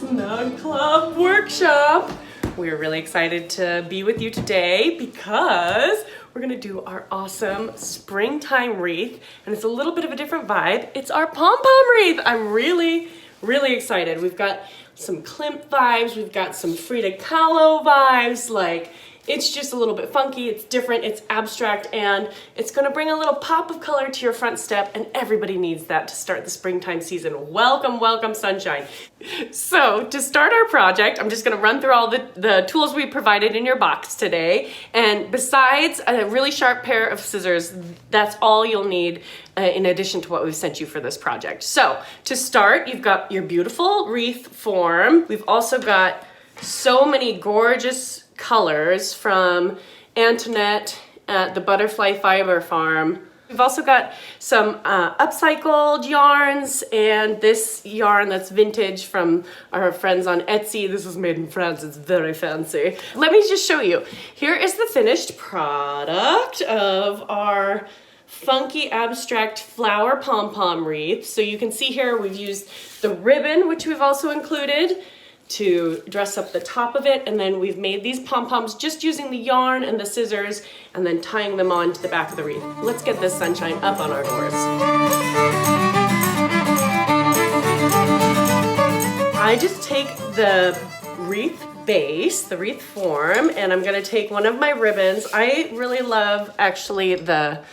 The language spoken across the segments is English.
Snug Club workshop. We're really excited to be with you today because we're gonna do our awesome springtime wreath, and it's a little bit of a different vibe. It's our pom-pom wreath. I'm really excited. We've got some Klimt vibes, we've got some Frida Kahlo vibes, like it's just a little bit funky, it's different, it's abstract, and it's gonna bring a little pop of color to your front step, and everybody needs that to start the springtime season. Welcome, welcome, sunshine. So to start our project, I'm just gonna run through all the tools we provided in your box today, and besides a really sharp pair of scissors, that's all you'll need in addition to what we've sent you for this project. So to start, you've got your beautiful wreath form. We've also got so many gorgeous colors from Antoinette at the Butterfly Fiber Farm. We've also got some upcycled yarns and this yarn that's vintage from our friends on Etsy. This is made in France, it's very fancy. Let me just show you. Here is the finished product of our funky abstract flower pom-pom wreath. So you can see here we've used the ribbon, which we've also included, to dress up the top of it, and then we've made these pom-poms just using the yarn and the scissors and then tying them on to the back of the wreath. Let's get this sunshine up on our doors. I just take the wreath base, the wreath form, and I'm gonna take one of my ribbons. I really love actually the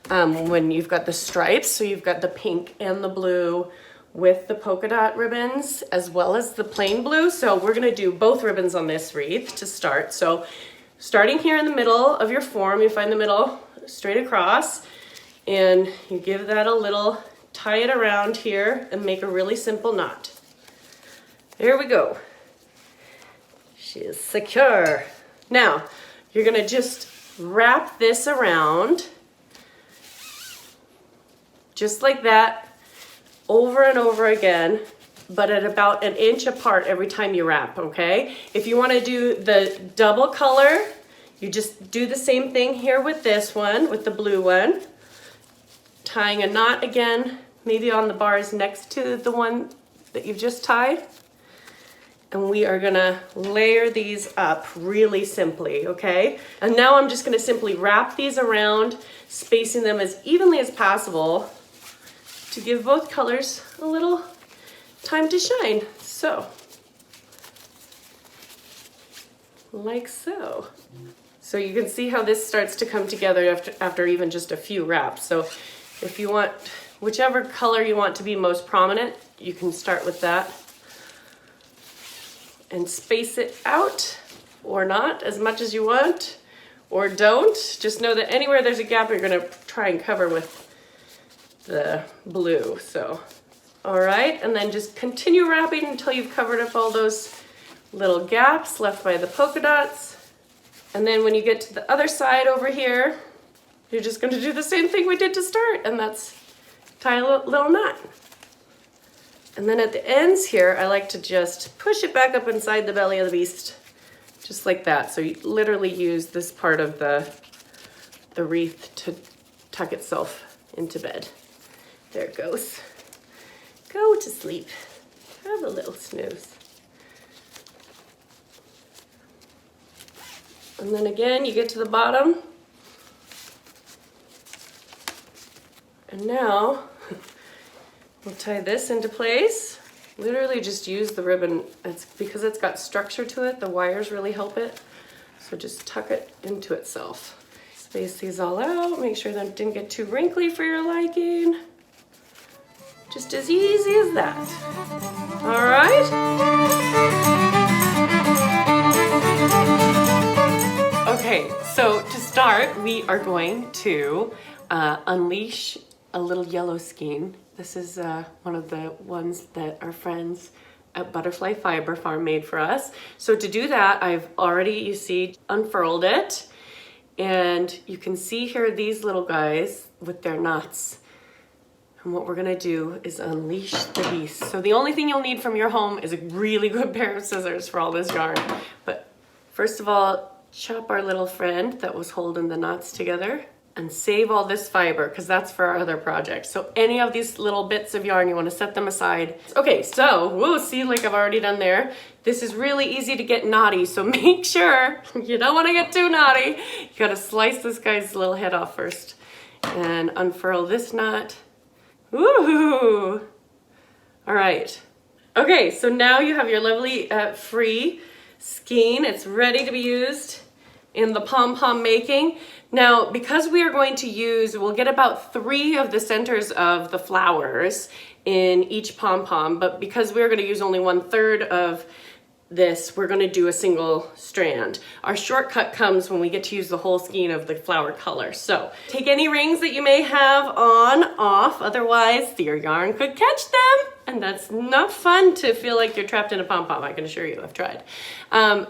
when you've got the stripes, so you've got the pink and the blue with the polka dot ribbons as well as the plain blue. So we're gonna do both ribbons on this wreath to start. So starting here in the middle of your form, you find the middle straight across and you give that a little, tie it around here and make a really simple knot. There we go. She is secure. Now, you're gonna just wrap this around just like that, over and over again, but at about an inch apart every time you wrap, okay? If you wanna do the double color, you just do the same thing here with this one, with the blue one, tying a knot again, maybe on the bars next to the one that you've just tied. And we are gonna layer these up really simply, okay? And now I'm just gonna simply wrap these around, spacing them as evenly as possible to give both colors a little time to shine. So, like so. So you can see how this starts to come together after even just a few wraps. So if you want, whichever color you want to be most prominent, you can start with that and space it out or not as much as you want, or don't. Just know that anywhere there's a gap, you're gonna try and cover with the blue. So, all right, and then just continue wrapping until you've covered up all those little gaps left by the polka dots. And then when you get to the other side over here, you're just going to do the same thing we did to start, and that's tie a little knot. And then at the ends here, I like to just push it back up inside the belly of the beast, just like that. So you literally use this part of the wreath to tuck itself into bed. There it goes. Go to sleep. Have a little snooze. And then again, you get to the bottom. And now, we'll tie this into place. Literally just use the ribbon. It's because it's got structure to it, the wires really help it. So just tuck it into itself. Space these all out, make sure that it didn't get too wrinkly for your liking. Just as easy as that. All right? Okay, so to start, we are going to unleash a little yellow skein. This is one of the ones that our friends at Butterfly Fiber Farm made for us. So to do that, I've already, you see, unfurled it. And you can see here these little guys with their knots. And what we're gonna do is unleash the beast. So the only thing you'll need from your home is a really good pair of scissors for all this yarn. But first of all, chop our little friend that was holding the knots together. and save all this fiber because that's for our other project. So any of these little bits of yarn, you want to set them aside. Okay, so we'll see, like I've already done there. This is really easy to get knotty, so make sure you don't want to get too naughty. You got to slice this guy's little head off first and unfurl this knot. Woohoo! All right. Okay, so now you have your lovely free skein. It's ready to be used in the pom-pom making. Now, because we are going to use, we'll get about 3 of the centers of the flowers in each pom-pom, but because we're going to use only 1/3 of this, we're going to do a single strand. Our shortcut comes when we get to use the whole skein of the flower color. So take any rings that you may have on, off, otherwise your yarn could catch them. And that's not fun to feel like you're trapped in a pom-pom, I can assure you, I've tried.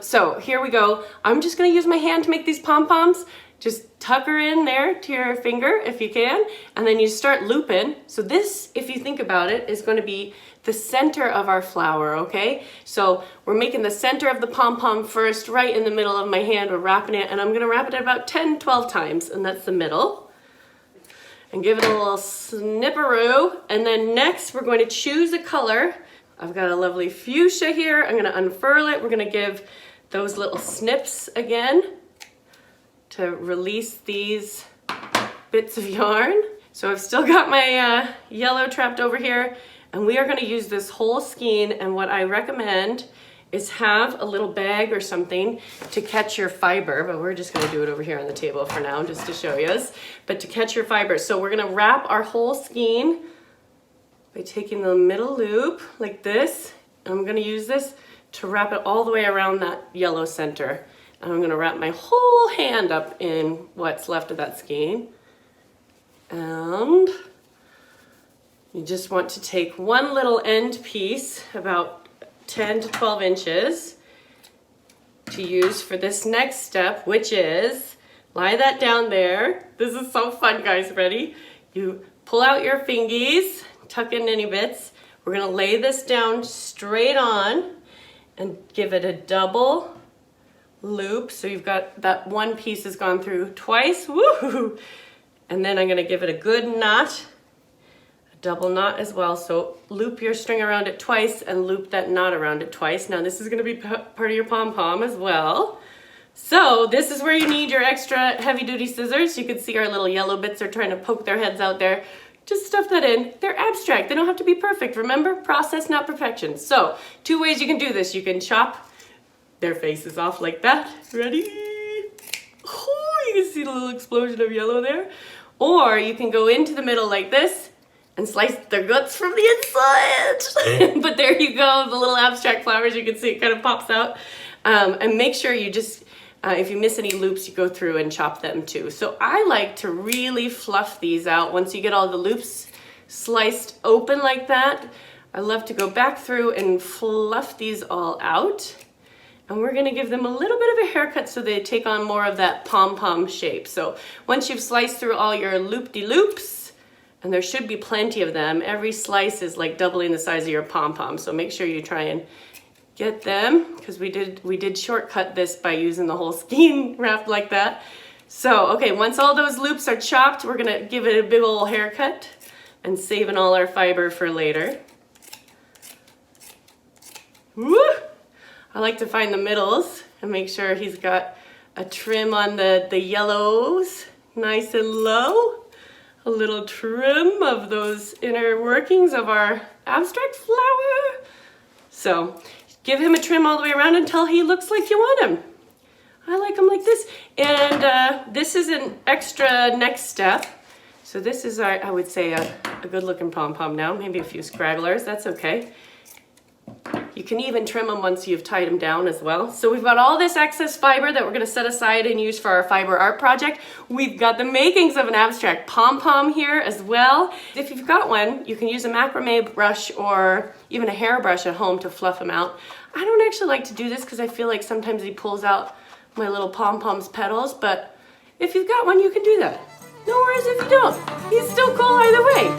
So here we go. I'm just gonna use my hand to make these pom-poms. Just tuck her in there to your finger if you can, and then you start looping. So this, if you think about it, is gonna be the center of our flower, okay? So we're making the center of the pom-pom first, right in the middle of my hand, we're wrapping it, and I'm gonna wrap it about 10, 12 times, and that's the middle. And give it a little snipperoo. And then next we're going to choose a color. I've got a lovely fuchsia here. I'm gonna unfurl it. We're gonna give those little snips again to release these bits of yarn. So I've still got my yellow trapped over here, and we are gonna use this whole skein, and what I recommend is have a little bag or something to catch your fiber, but we're just gonna do it over here on the table for now just to show you, but to catch your fiber. So we're gonna wrap our whole skein by taking the middle loop like this, and I'm gonna use this to wrap it all the way around that yellow center. And I'm gonna wrap my whole hand up in what's left of that skein. And you just want to take one little end piece, about 10 to 12 inches, to use for this next step, which is, lie that down there. This is so fun, guys, ready? You pull out your fingies, tuck in any bits. We're gonna lay this down straight on and give it a double loop. So you've got that one piece has gone through twice, woohoo! And then I'm gonna give it a good knot, a double knot as well. So loop your string around it twice and loop that knot around it twice. Now this is gonna be part of your pom-pom as well. So this is where you need your extra heavy duty scissors. You can see our little yellow bits are trying to poke their heads out there. Just stuff that in. They're abstract, they don't have to be perfect. Remember, process, not perfection. So 2 ways you can do this. You can chop their faces off like that. Ready? Oh, you can see the little explosion of yellow there. Or you can go into the middle like this and slice their guts from the inside. But there you go, the little abstract flowers, you can see it kind of pops out. And make sure you just, if you miss any loops, you go through and chop them too. So I like to really fluff these out. Once you get all the loops sliced open like that, I love to go back through and fluff these all out. And we're gonna give them a little bit of a haircut so they take on more of that pom-pom shape. So once you've sliced through all your loop-de-loops, and there should be plenty of them, every slice is like doubling the size of your pom-pom. So make sure you try and get them, because we did shortcut this by using the whole skein wrapped like that. So, okay, once all those loops are chopped, we're gonna give it a big ol' haircut and saving all our fiber for later. Woo! I like to find the middles and make sure he's got a trim on the yellows, nice and low. A little trim of those inner workings of our abstract flower. So give him a trim all the way around until he looks like you want him. I like him like this. And this is an extra next step. So this is, I would say, a good looking pom-pom now. Maybe a few scragglers, that's okay. You can even trim them once you've tied them down as well. So we've got all this excess fiber that we're gonna set aside and use for our fiber art project. We've got the makings of an abstract pom-pom here as well. If you've got one, you can use a macrame brush or even a hairbrush at home to fluff them out. I don't actually like to do this because I feel like sometimes he pulls out my little pom-pom's petals, but if you've got one, you can do that. No worries if you don't. He's still cool either way.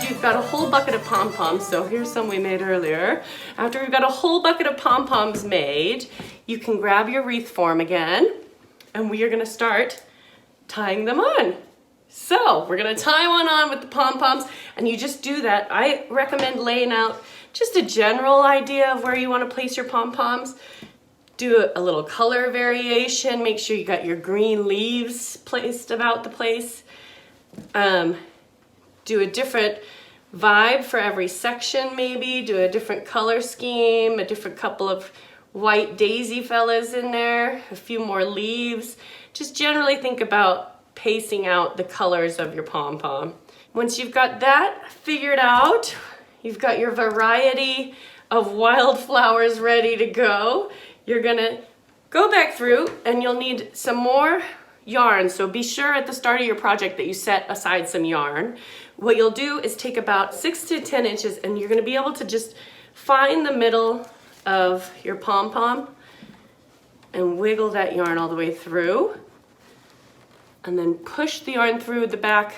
We've got a whole bucket of pom-poms, so here's some we made earlier. After we've got a whole bucket of pom-poms made, you can grab your wreath form again, and we are gonna start tying them on. So we're gonna tie one on with the pom-poms, and you just do that. I recommend laying out just a general idea of where you wanna place your pom-poms. Do a little color variation. Make sure you got your green leaves placed about the place. Do a different vibe for every section maybe. Do a different color scheme, a different couple of white daisy fellas in there, a few more leaves. Just generally think about pacing out the colors of your pom-pom. Once you've got that figured out, you've got your variety of wildflowers ready to go. You're gonna go back through and you'll need some more yarn. So be sure at the start of your project that you set aside some yarn. What you'll do is take about 6 to 10 inches and you're gonna be able to just find the middle of your pom-pom and wiggle that yarn all the way through, and then push the yarn through the back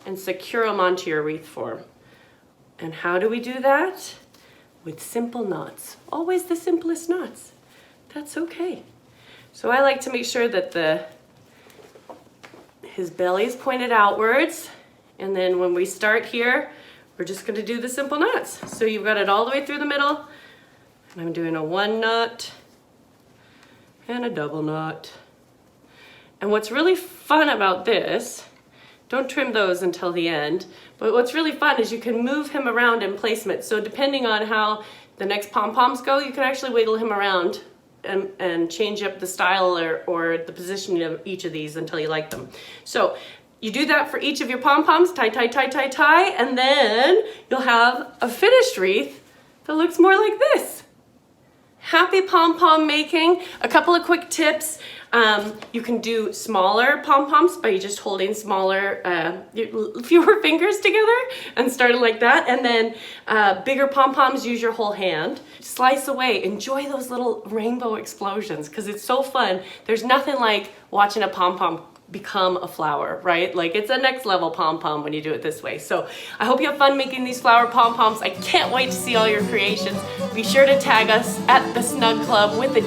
and secure them onto your wreath form. And how do we do that? With simple knots. Always the simplest knots. That's okay. So I like to make sure that his belly is pointed outwards, and then when we start here, we're just gonna do the simple knots. So you've got it all the way through the middle, and I'm doing a 1 knot and a double knot. And what's really fun about this, don't trim those until the end, but what's really fun is you can move him around in placement. So depending on how the next pom-poms go, you can actually wiggle him around and change up the style or the positioning of each of these until you like them. So you do that for each of your pom-poms, tie, tie, tie, tie, tie, and then you'll have a finished wreath that looks more like this. Happy pom-pom making. A couple of quick tips. You can do smaller pom-poms by just holding smaller, fewer fingers together and starting like that. And then bigger pom-poms, use your whole hand. Slice away, enjoy those little rainbow explosions because it's so fun. There's nothing like watching a pom-pom become a flower, right? Like it's a next level pom-pom when you do it this way. So I hope you have fun making these flower pom-poms. I can't wait to see all your creations. Be sure to tag us at the Snug Club with the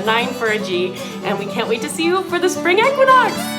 9 for a G, and we can't wait to see you for the spring equinox.